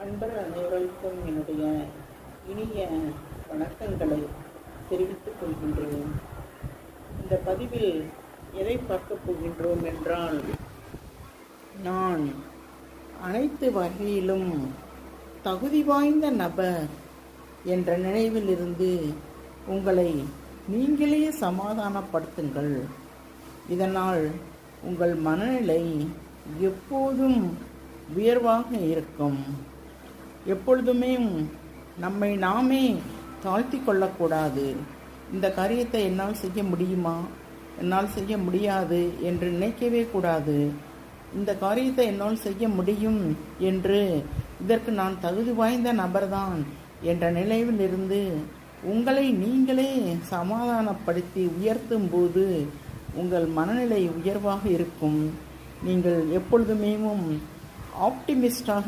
அன்பர் அனைவருக்கும் என்னுடைய இனிய வணக்கங்களை தெரிவித்துக் கொள்கின்றேன். இந்த பதிவில் எதை பார்க்கப் போகின்றோம் என்றால், நான் அனைத்து வகையிலும் தகுதி வாய்ந்த நபர் என்ற நினைவிலிருந்து உங்களை நீங்களே சமாதானப்படுத்துங்கள். இதனால் உங்கள் மனநிலை எப்போதும் உயர்வாக இருக்கும். எப்பொழுதுமே நம்மை நாமே தாழ்த்தி கொள்ளக்கூடாது. இந்த காரியத்தை என்னால் செய்ய முடியுமா, என்னால் செய்ய முடியாது என்று நினைக்கவே கூடாது. இந்த காரியத்தை என்னால் செய்ய முடியும் என்று, இதற்கு நான் தகுதி வாய்ந்த நபர்தான் என்ற நிலையிலிருந்து உங்களை நீங்களே சமாதானப்படுத்தி உயர்த்தும் போது உங்கள் மனநிலை உயர்வாக இருக்கும். நீங்கள் எப்பொழுதுமே ஆப்டிமிஸ்டாக